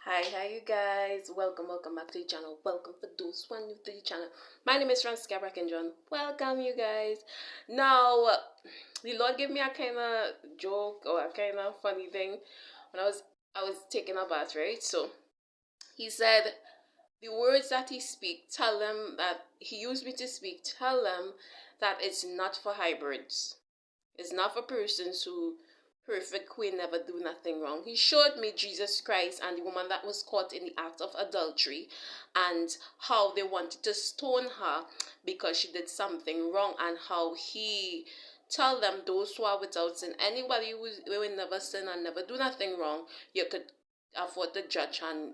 Hi you guys. Welcome back to the channel. Welcome for those who are new to the channel. My name is fransica, brackin. Welcome you guys. Now, the Lord gave me a kind of joke or a kind of funny thing when I was taking a bath, right? So He said the words that He speak, tell them that He used me to speak. Tell them that it's not for hybrids. It's not for persons who perfect queen never do nothing wrong. He showed me Jesus Christ and the woman that was caught in the act of adultery and how they wanted to stone her because she did something wrong, and how he tell them those who are without sin, anybody who will never sin and never do nothing wrong, you could afford to judge and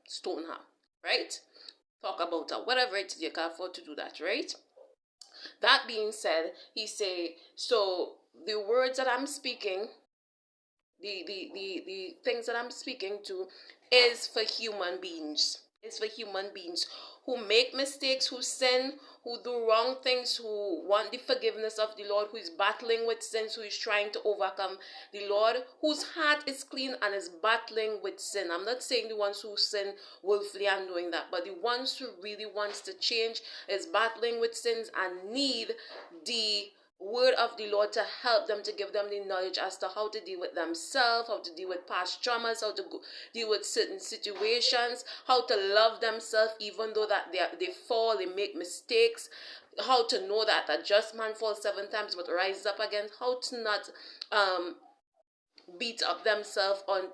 stone her, right? Talk about her, whatever it is, you can afford to do that, right? That being said, he say, so the words that I'm speaking, the things that I'm speaking to is for human beings. It's for human beings who make mistakes, who sin, who do wrong things, who want the forgiveness of the Lord, who is battling with sins, who is trying to overcome the Lord, whose heart is clean and is battling with sin. I'm not saying the ones who sin willfully and doing that, but the ones who really wants to change, is battling with sins and need the word of the Lord to help them, to give them the knowledge as to how to deal with themselves, how to deal with past traumas, how to deal with certain situations, how to love themselves even though that they fall, they make mistakes, how to know that a just man falls 7 times but rises up again, how to not beat up themselves on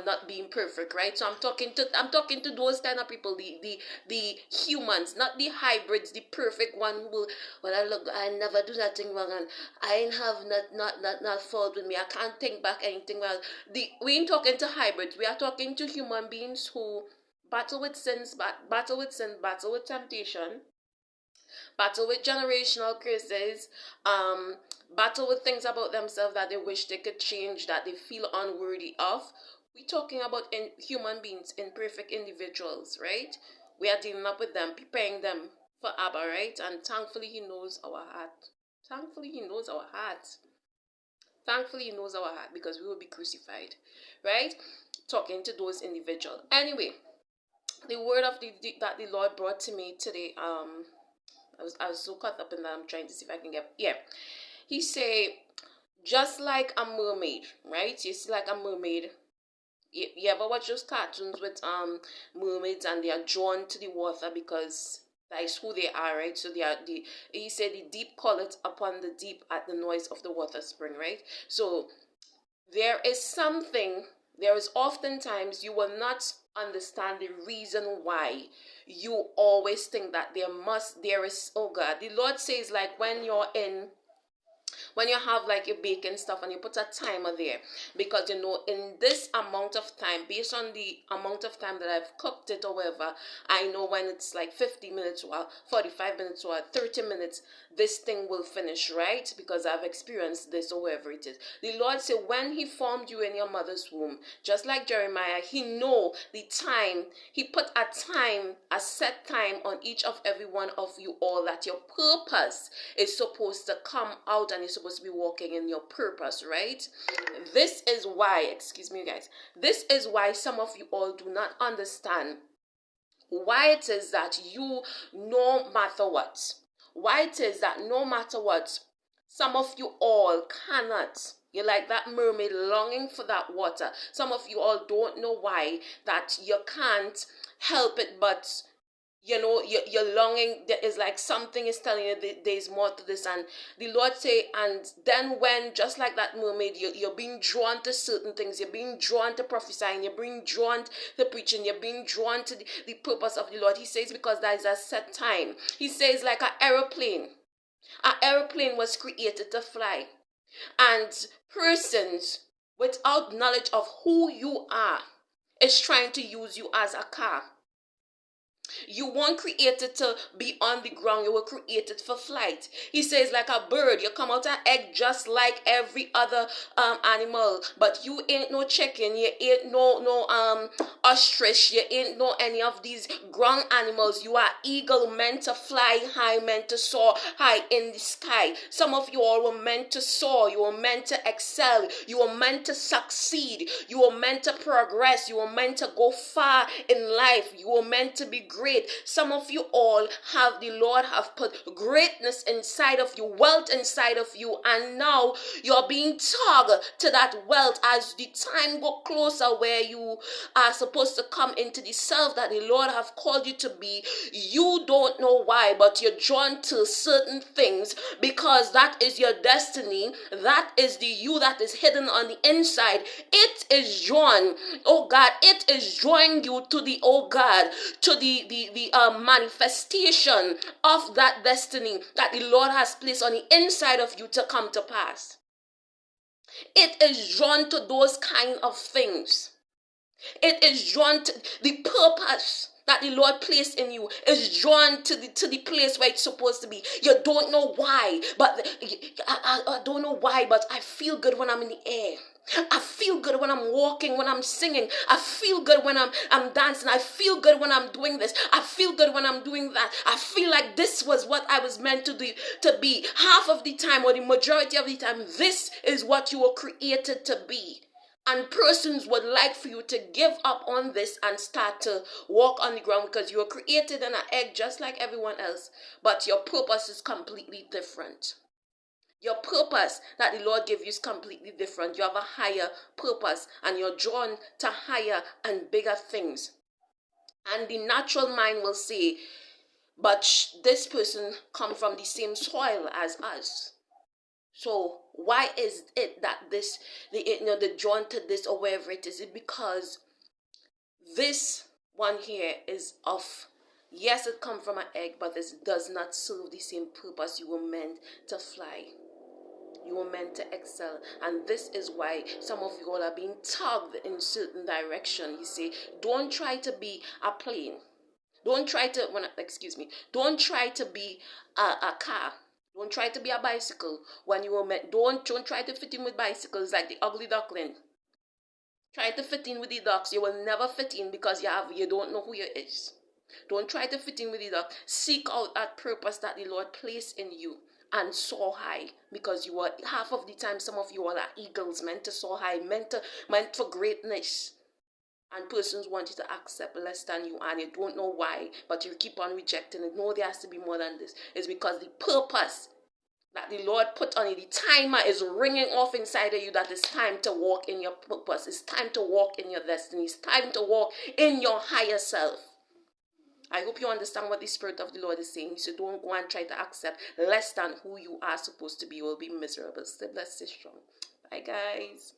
not being perfect, right? So I'm talking to those kind of people, the humans, not the hybrids, the perfect one who will, well, I never do nothing wrong and I ain't have not fault with me. I can't think back anything well. We ain't talking to hybrids. We are talking to human beings who battle with sins, battle with sin, battle with temptation, battle with generational curses, battle with things about themselves that they wish they could change, that they feel unworthy of. We're talking about human beings, imperfect individuals, right? We are dealing up with them, preparing them for Abba, right? And thankfully, He knows our heart. Thankfully, He knows our heart. Thankfully, He knows our heart because we will be crucified, right? Talking to those individuals. Anyway, the word of that the Lord brought to me today, I was so caught up in that. I'm trying to see if I can get, yeah. He say, just like a mermaid, right? You see, like a mermaid. You ever watch those cartoons with mermaids and they are drawn to the water because that is who they are, right? So they are the. He said the deep calleth upon the deep at the noise of the water spring, right? So there is something. There is oftentimes you will not understand the reason why you always think that there is, oh God, the Lord says, like when you have like your baking stuff and you put a timer there, because in this amount of time, based on the amount of time that I've cooked it or whatever, I know when it's like 50 minutes or 45 minutes or 30 minutes, this thing will finish, right? Because I've experienced this or whatever it is. The Lord said, when He formed you in your mother's womb, just like Jeremiah, He know the time. He put a set time on each of every one of you all, that your purpose is supposed to come out and you're supposed to be walking in your purpose, right? This is why, excuse me guys, this is why some of you all do not understand why it is that no matter what, some of you all cannot. You're like that mermaid longing for that water. Some of you all don't know why that you can't help it, but you're longing. There is like something is telling you that there's more to this, and the Lord say, and then when, just like that mermaid, you're being drawn to certain things, you're being drawn to prophesying, you're being drawn to preaching, you're being drawn to the purpose of the Lord. He says, because there is a set time. He says, like an aeroplane was created to fly, and persons without knowledge of who you are is trying to use you as a car. You weren't created to be on the ground. You were created for flight. He says, like a bird, you come out an egg just like every other animal. But you ain't no chicken. You ain't no ostrich. You ain't no any of these ground animals. You are eagle, meant to fly high, meant to soar high in the sky. Some of you all were meant to soar. You were meant to excel. You were meant to succeed. You were meant to progress. You were meant to go far in life. You were meant to be great. Some of you all have, the Lord have put greatness inside of you, wealth inside of you, and now you're being tugged to that wealth as the time go closer where you are supposed to come into the self that the Lord have called you to be. You don't know why, but you're drawn to certain things because that is your destiny. That is the you that is hidden on the inside. It is drawn, oh God, it is drawing you to the, oh God, to the manifestation of that destiny that the Lord has placed on the inside of you to come to pass. It is drawn to those kind of things. It is drawn to the purpose that the Lord placed in you, is drawn to the place where it's supposed to be. You don't know why, but I don't know why, but I feel good when I'm in the air. I feel good when I'm walking, when I'm singing. I feel good when I'm dancing. I feel good when I'm doing this. I feel good when I'm doing that. I feel like this was what I was meant to do, to be. Half of the time, or the majority of the time, this is what you were created to be. And persons would like for you to give up on this and start to walk on the ground because you were created in an egg just like everyone else. But your purpose is completely different. Your purpose that the Lord gave you is completely different. You have a higher purpose and you're drawn to higher and bigger things. And the natural mind will say, but this person come from the same soil as us. So why is it that they're drawn to this or wherever it is? It because this one here is of, yes, it come from an egg, but this does not serve the same purpose. You were meant to fly. You were meant to excel. And this is why some of you all are being tugged in certain direction. You see, don't try to be a plane. Don't try to, don't try to be a car. Don't try to be a bicycle when you were meant. Don't try to fit in with bicycles like the ugly duckling. Try to fit in with the ducks. You will never fit in because you don't know who you is. Don't try to fit in with the duck. Seek out that purpose that the Lord placed in you and soar high, because you are, half of the time, some of you all are eagles, meant to soar high, meant for greatness. And persons want you to accept less than you, and you don't know why, but you keep on rejecting it. No, there has to be more than this. It's because the purpose that the Lord put on you, the timer is ringing off inside of you, that it's time to walk in your purpose. It's time to walk in your destiny. It's time to walk in your higher self. I hope you understand what the Spirit of the Lord is saying. So don't go and try to accept less than who you are supposed to be. You will be miserable. Stay blessed, stay strong. Bye, guys.